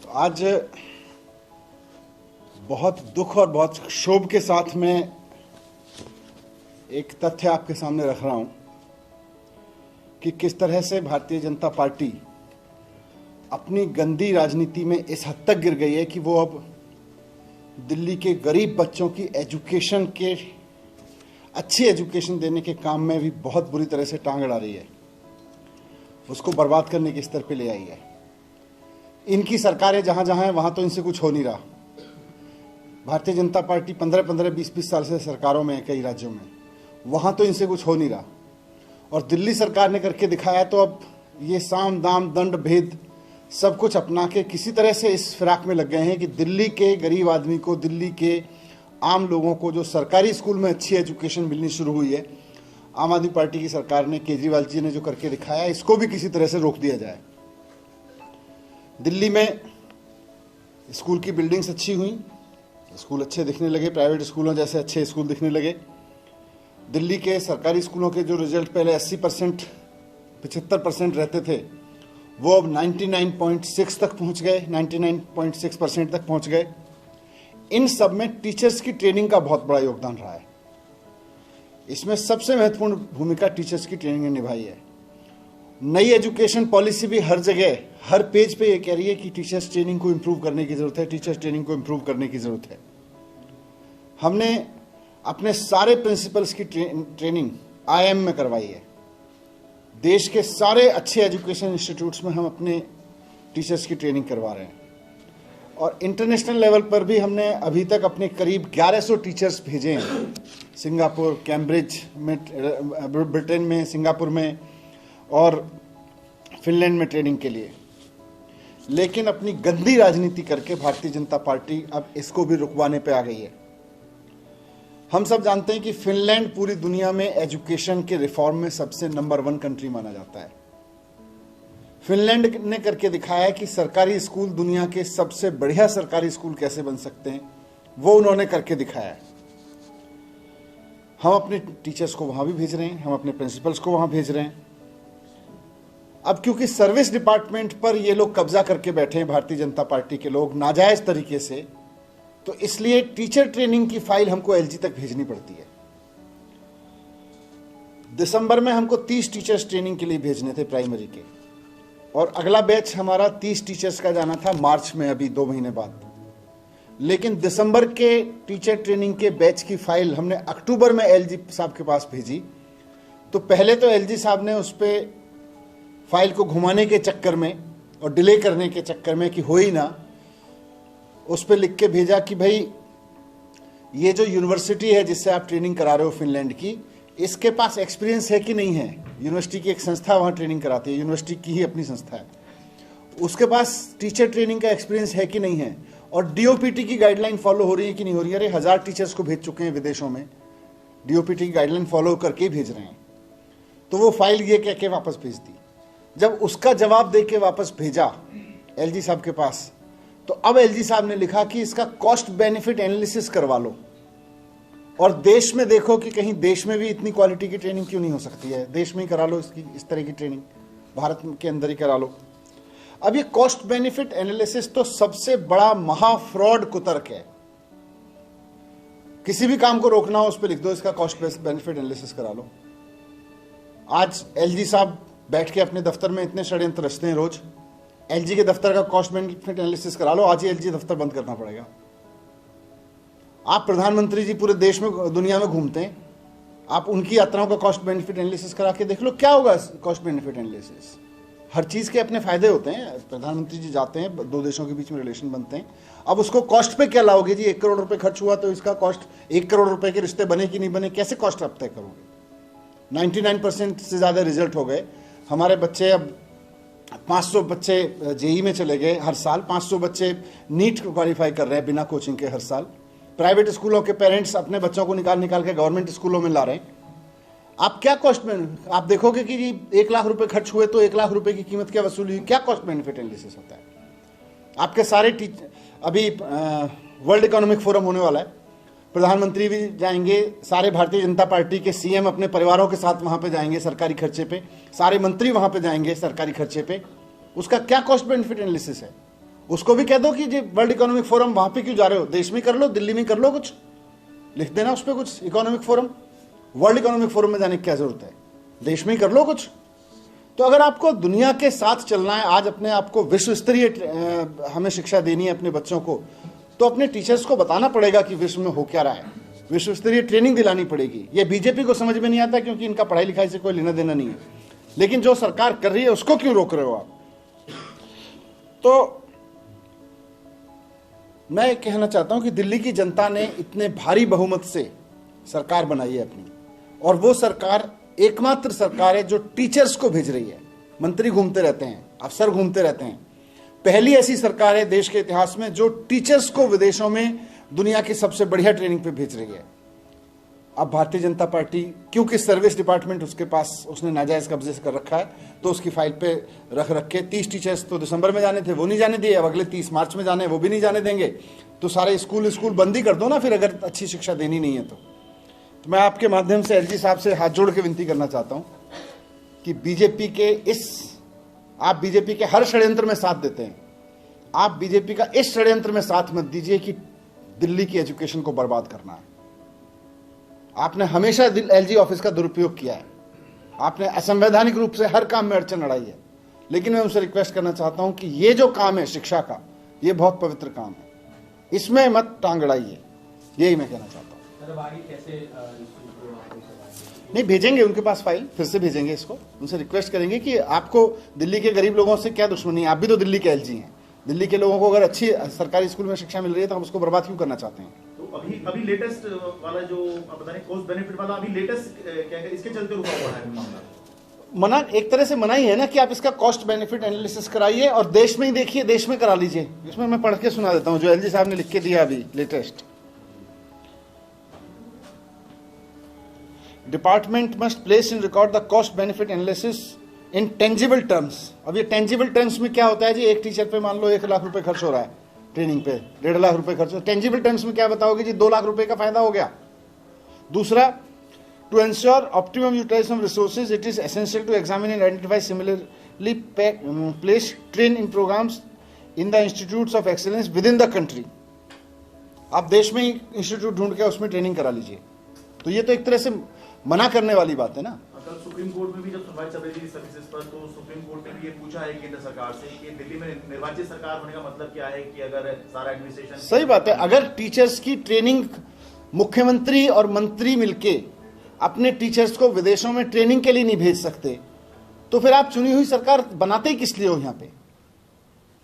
आज बहुत दुख और बहुत क्षोभ के साथ मैं एक तथ्य आपके सामने रख रहा हूं कि किस तरह से भारतीय जनता पार्टी अपनी गंदी राजनीति में इस हद तक गिर गई है कि वो अब दिल्ली के गरीब बच्चों की अच्छी एजुकेशन देने के काम में भी बहुत बुरी तरह से टांग अड़ा रही है, उसको बर्बाद करने के स्तर पे ले आई है। इनकी सरकारें जहां जहां हैं वहां तो इनसे कुछ हो नहीं रहा। भारतीय जनता पार्टी 15-15, 20-20 साल से सरकारों में है कई राज्यों में, वहां तो इनसे कुछ हो नहीं रहा। और दिल्ली सरकार ने करके दिखाया, तो अब ये साम दाम दंड भेद सब कुछ अपना के किसी तरह से इस फिराक में लग गए हैं कि दिल्ली के गरीब आदमी को, दिल्ली के आम लोगों को जो सरकारी स्कूल में अच्छी एजुकेशन मिलनी शुरू हुई है, आम आदमी पार्टी की सरकार ने, केजरीवाल जी ने जो करके दिखाया, इसको भी किसी तरह से रोक दिया जाए। दिल्ली में स्कूल की बिल्डिंग्स अच्छी हुई, स्कूल अच्छे दिखने लगे, प्राइवेट स्कूलों जैसे अच्छे स्कूल दिखने लगे। दिल्ली के सरकारी स्कूलों के जो रिजल्ट पहले 80%, 75% रहते थे, वो अब 99.6 तक पहुंच गए, 99.6% तक पहुंच गए। इन सब में टीचर्स की ट्रेनिंग का बहुत बड़ा योगदान रहा है। इसमें सबसे महत्वपूर्ण भूमिका टीचर्स की ट्रेनिंग ने निभाई है। नई एजुकेशन पॉलिसी भी हर जगह, हर पेज पे ये कह रही है कि टीचर्स ट्रेनिंग को इम्प्रूव करने की जरूरत है, टीचर्स ट्रेनिंग को इम्प्रूव करने की जरूरत है। हमने अपने सारे प्रिंसिपल्स की ट्रेनिंग IIM में करवाई है। देश के सारे अच्छे एजुकेशन इंस्टीट्यूट्स में हम अपने टीचर्स की ट्रेनिंग करवा रहे हैं। और इंटरनेशनल लेवल पर भी हमने अभी तक अपने करीब 1100 टीचर्स भेजे हैं, सिंगापुर, कैम्ब्रिज में, ब्रिटेन में, सिंगापुर में और फिनलैंड में ट्रेनिंग के लिए। लेकिन अपनी गंदी राजनीति करके भारतीय जनता पार्टी अब इसको भी रुकवाने पे आ गई है। हम सब जानते हैं कि फिनलैंड पूरी दुनिया में एजुकेशन के रिफॉर्म में सबसे नंबर 1 कंट्री माना जाता है। फिनलैंड ने करके दिखाया है कि सरकारी स्कूल दुनिया के सबसे बढ़िया सरकारी स्कूल कैसे बन सकते हैं, वो उन्होंने करके दिखाया है। हम अपने टीचर्स को वहां भी भेज रहे हैं, हम अपने प्रिंसिपल्स को वहां भेज रहे हैं। अब क्योंकि सर्विस डिपार्टमेंट पर ये लोग कब्जा करके बैठे हैं, भारतीय जनता पार्टी के लोग, नाजायज तरीके से, तो इसलिए टीचर ट्रेनिंग की फाइल हमको LG तक भेजनी पड़ती है। दिसंबर में हमको 30 टीचर्स ट्रेनिंग के लिए भेजने थे प्राइमरी के, और अगला बैच हमारा 30 टीचर्स का जाना था मार्च में, अभी 2 महीने बाद। लेकिन दिसंबर के टीचर ट्रेनिंग के बैच की फाइल हमने अक्टूबर में LG साहब के पास भेजी। तो पहले तो LG साहब ने उस पर फाइल को घुमाने के चक्कर में और डिले करने के चक्कर में कि हो ही ना, उस पर लिख के भेजा कि भाई ये जो यूनिवर्सिटी है जिससे आप ट्रेनिंग करा रहे हो फिनलैंड की, इसके पास एक्सपीरियंस है कि नहीं है। यूनिवर्सिटी की एक संस्था वहाँ ट्रेनिंग कराती है, यूनिवर्सिटी की ही अपनी संस्था है, उसके पास टीचर ट्रेनिंग का एक्सपीरियंस है कि नहीं है, और DOPT की गाइडलाइन फॉलो हो रही है कि नहीं हो रही है। अरे 1000 टीचर्स को भेज चुके हैं विदेशों में, DOPT की गाइडलाइन फॉलो करके ही भेज रहे हैं। तो वो फाइल ये कह के वापस भेज दी। जब उसका जवाब दे के वापस भेजा LG साहब के पास, तो अब LG साहब ने लिखा कि इसका कॉस्ट बेनिफिट एनालिसिस करवा लो और देश में देखो कि कहीं देश में भी इतनी क्वालिटी की ट्रेनिंग क्यों नहीं हो सकती है, देश में ही करा लो इसकी, इस तरह की ट्रेनिंग भारत के अंदर ही करा लो। अब ये कॉस्ट बेनिफिट एनालिसिस तो सबसे बड़ा महा फ्रॉड कुतर्क है। किसी भी काम को रोकना हो उस पर लिख दो इसका कॉस्ट बेनिफिट एनालिसिस करा लो। आज LG साहब बैठ के अपने दफ्तर में इतने षड्यंत्र रचते हैं रोज। LG के दफ्तर का कॉस्ट बेनिफिट एनालिसिस करा लो, आज ही LG दफ्तर बंद करना पड़ेगा। आप प्रधानमंत्री जी पूरे देश में, दुनिया में घूमते हैं, आप उनकी यात्राओं का कॉस्ट बेनिफिट एनालिसिस करा के देख लो क्या होगा। कॉस्ट बेनिफिट एनालिसिस, हर चीज के अपने फायदे होते हैं। प्रधानमंत्री जी जाते हैं, 2 देशों के बीच में रिलेशन बनते हैं। अब उसको कॉस्ट पे क्या लाओगे जी? 1 करोड़ रुपए खर्च हुआ तो इसका कॉस्ट 1 करोड़ रुपए के रिश्ते बने कि नहीं बने, कैसे कॉस्ट आप तय करोगे? 99% से ज्यादा रिजल्ट हो गए हमारे बच्चे। अब 500 बच्चे JEE में चले गए हर साल, 500 बच्चे नीट क्वालिफाई कर रहे हैं बिना कोचिंग के हर साल। प्राइवेट स्कूलों के पेरेंट्स अपने बच्चों को निकाल के गवर्नमेंट स्कूलों में ला रहे हैं। आप क्या कॉस्ट में, आप देखोगे कि जी 1 लाख रुपए खर्च हुए तो 1 लाख रुपए की कीमत क्या वसूली हुई, क्या कॉस्ट बेनिफिट एनालिसिस होता है? आपके सारे अभी वर्ल्ड इकोनॉमिक फोरम होने वाला है, प्रधानमंत्री भी जाएंगे, सारे भारतीय जनता पार्टी के CM अपने परिवारों के साथ वहां पे जाएंगे सरकारी खर्चे पे, सारे मंत्री वहां पे जाएंगे सरकारी खर्चे पे। उसका क्या कॉस्ट बेनिफिट एनालिसिस है? उसको भी कह दो कि जी वर्ल्ड इकोनॉमिक फोरम वहां पे क्यों जा रहे हो, देश में कर लो, दिल्ली में कर लो, कुछ लिख देना उस पर कुछ, economic forum, world economic forum में जाने की क्या जरूरत है, देश में ही कर लो कुछ। तो अगर आपको दुनिया के साथ चलना है, आज अपने आप को विश्व स्तरीय हमें शिक्षा देनी है अपने बच्चों को, तो अपने टीचर्स को बताना पड़ेगा कि विश्व में हो क्या रहा है, विश्व स्तरीय ट्रेनिंग दिलानी पड़ेगी। ये बीजेपी को समझ में नहीं आता क्योंकि इनका पढ़ाई लिखाई से कोई लेना देना नहीं है, लेकिन जो सरकार कर रही है उसको क्यों रोक रहे हो आप। तो मैं कहना चाहता हूं कि दिल्ली की जनता ने इतने भारी बहुमत से सरकार बनाई है अपनी, और वो सरकार एकमात्र सरकार है जो टीचर्स को भेज रही है। मंत्री घूमते रहते हैं, अफसर घूमते रहते हैं, पहली ऐसी सरकार है देश के इतिहास में जो टीचर्स को विदेशों में दुनिया की सबसे बढ़िया ट्रेनिंग पे भेज रही है। अब भारतीय जनता पार्टी, क्योंकि सर्विस डिपार्टमेंट उसके पास उसने नाजायज कब्जे से कर रखा है, तो उसकी फाइल पे रख के 30 टीचर्स तो दिसंबर में जाने थे, वो नहीं जाने दिए, अब अगले 30 मार्च में जाने, वो भी नहीं जाने देंगे। तो सारे स्कूल बंद ही कर दो ना फिर, अगर अच्छी शिक्षा देनी नहीं है तो मैं आपके माध्यम से एलजी साहब से हाथ जोड़ के विनती करना चाहता हूं कि आप बीजेपी के हर षड्यंत्र में साथ देते हैं, आप बीजेपी का इस षड्यंत्र में साथ मत दीजिए कि दिल्ली की एजुकेशन को बर्बाद करना है। आपने हमेशा एलजी ऑफिस का दुरुपयोग किया है, आपने असंवैधानिक रूप से हर काम में अड़चन अड़ाई है, लेकिन मैं उनसे रिक्वेस्ट करना चाहता हूं कि ये जो काम है शिक्षा का, ये बहुत पवित्र काम है, इसमें मत टांग अड़ाइए, यही मैं कहना चाहता हूं। नहीं भेजेंगे उनके पास फाइल, फिर से भेजेंगे इसको, उनसे रिक्वेस्ट करेंगे कि आपको दिल्ली के गरीब लोगों से क्या दुश्मनी है, आप भी तो दिल्ली के एलजी हैं, दिल्ली के लोगों को अगर अच्छी सरकारी स्कूल में शिक्षा मिल रही है तो हम उसको बर्बाद क्यों करना चाहते हैं। तो अभी लेटेस्ट वाला जो आप बता रहे कॉस्ट बेनिफिट वाला, अभी लेटेस्ट क्या है, इसके चलते रुका हुआ है मामला। मना एक तरह से मना ही है ना कि आप इसका कॉस्ट बेनिफिट एनालिसिस कराइए और देश में ही देखिए, देश में करा लीजिए। इसमें मैं पढ़ के सुना देता हूं जो एलजी साहब ने लिख के दिया अभी latest. Department must place in record the cost benefit analysis in tangible terms. अब ये टेंजिबल टर्म्स में क्या होता है जी, एक टीचर पे मान लो 1 लाख रुपए खर्च हो रहा है, ट्रेनिंग पे 1.5 लाख रुपए खर्च हो, टेंजिबल टर्म्स में क्या बताओगे जी, 2 लाख रुपए का फायदा हो गया। दूसरा, to ensure optimum utilisation of resources it is essential to examine and identify similarly place train in programmes in the institutes of excellence within the country. आप देश में ही इंस्टीट्यूट ढूंढ के उसमें ट्रेनिंग करा लीजिए। तो ये तो एक तरह से मना करने वाली बात है ना। कल सुप्रीम कोर्ट में भी जब सुनवाई चल रही थी सर्विसेज पर, तो सुप्रीम कोर्ट ने भी ये पूछा है केंद्र सरकार से कि दिल्ली में निर्वाचित सरकार होने का मतलब क्या है, कि अगर सारा एडमिनिस्ट्रेशन। सही बात है, अगर टीचर्स की ट्रेनिंग मुख्यमंत्री और मंत्री मिलके अपने टीचर्स को विदेशों में ट्रेनिंग के लिए नहीं भेज सकते, तो फिर आप चुनी हुई सरकार बनाते ही किस लिए हो यहाँ पे।